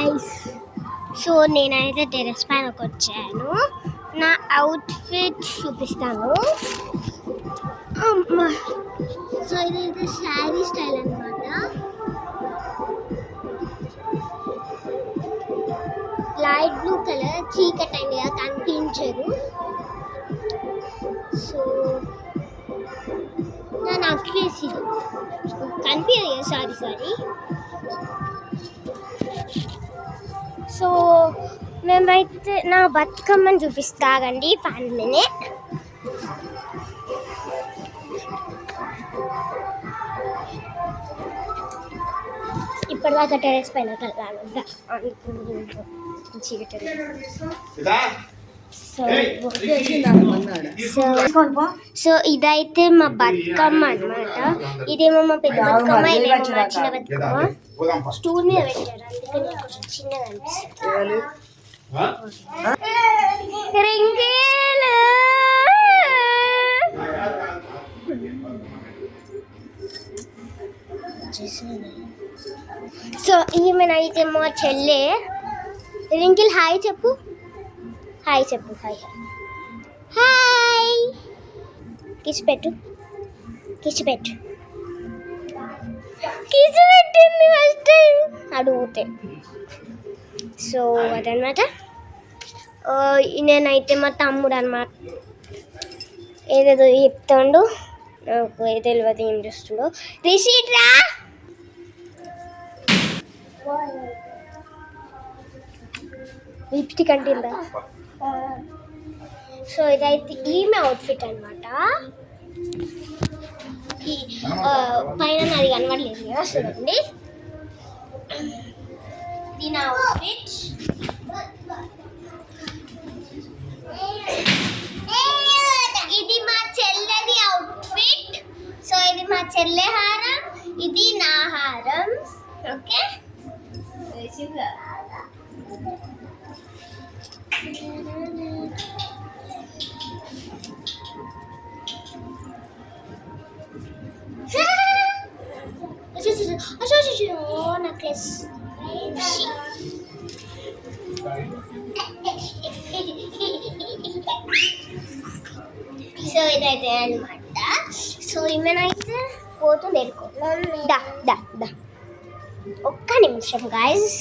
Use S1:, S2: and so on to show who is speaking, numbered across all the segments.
S1: Guys, so నేనైతే terrace పైనకి వచ్చాను. నా అవుట్ఫిట్ చూపిస్తాను. సో ఇదైతే శారీ స్టైల్ అనమాట. లైట్ బ్లూ కలర్, చీకటి అయింది కదా కనిపించదు. సో నా అవుట్ఫిట్ కనిపించదు. సారీ. సో మేమైతే నా బతుకమ్మని చూపిస్తాగండి 5 minutes. ఇప్పటిదాకా టెరెస్ పైన సో ఇదైతే మా బతుకమ్మ అనమాట. ఇదేమో మా పెద్ద బతుకమ్మ, ఇదేమో మా చిన్న బతుకమ్మ. స్టూల్ మీద పెట్టారు, అందుకని కొంచెం చిన్నగా అనిపిస్తుంది. సో ఈమెనైతే మా చెల్లె. రింకిల్ హాయ్ చెప్పు. హాయ్ కిస్ పెట్టింది ఫస్ట్ టైం అడిగితే. సో అదనమాట. నేనైతే మా తమ్ముడు అనమాట, ఏదేదో చెప్తాడు, నాకు తెలియదు ఏం చేస్తుండో. రిసీట్ రా. లిప్స్టిక్ అంటిందా. సో ఇదైతే ఈమె అవుట్ఫిట్ అనమాట. పైన నాది కనబడలేదు కదా, చూడండి దీని అవుట్ఫిట్. ఇది మా చెల్లెది అవుట్ఫిట్. సో ఇది మా చెల్లె హారం, ఇది నా హారం. Okay, necklace. సో ఇదైతే అనమాట. సో ఈమెనైతే పోతుంది ఎడుకో. దా ఒక్క నిమిషం గాయస్,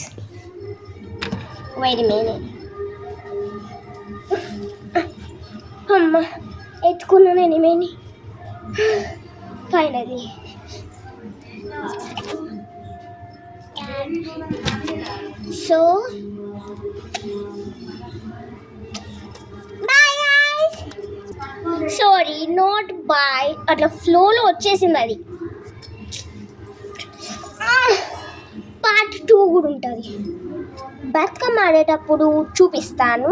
S1: వెయిట్ ఎ మినిట్. అమ్మ ఎత్తుకున్నా నేను ఏమేని finally. So bye guys. Sorry, not bye, అట్లా ఫ్లోలో వచ్చేసింది అది. పార్ట్ 2 కూడా ఉంటుంది. బతుకమ్మ ఆడేటప్పుడు చూపిస్తాను.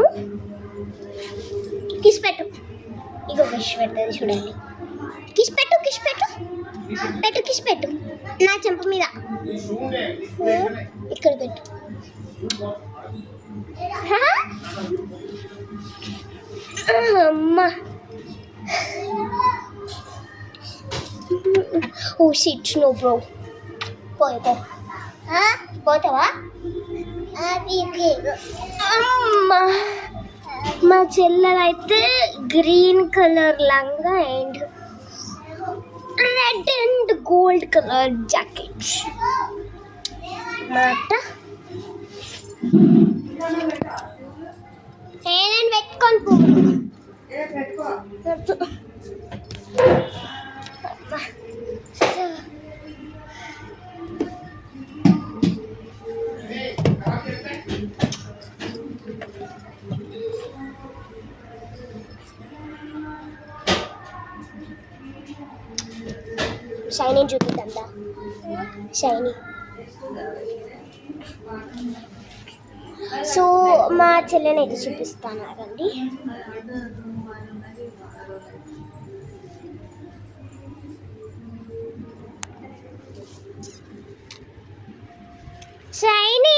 S1: కిస్ పెట్టు. ఇగో కిస్ పెడుతుంది చూడండి. కిస్ పెట్టు నా చెంప మీద. ఇక్కడ పెట్టు. అమ్మా, ఓ షిట్, నో బ్రో. పోతావా? అమ్మా, మా చెల్లెలైతే గ్రీన్ కలర్ లంగా and red and gold colour jacket మాట. నేను పెట్టుకొని షైనీ చూపిద్దా. షైనీ. సో మా చెల్లెని అయితే చూపిస్తాను రండి. షైనీ.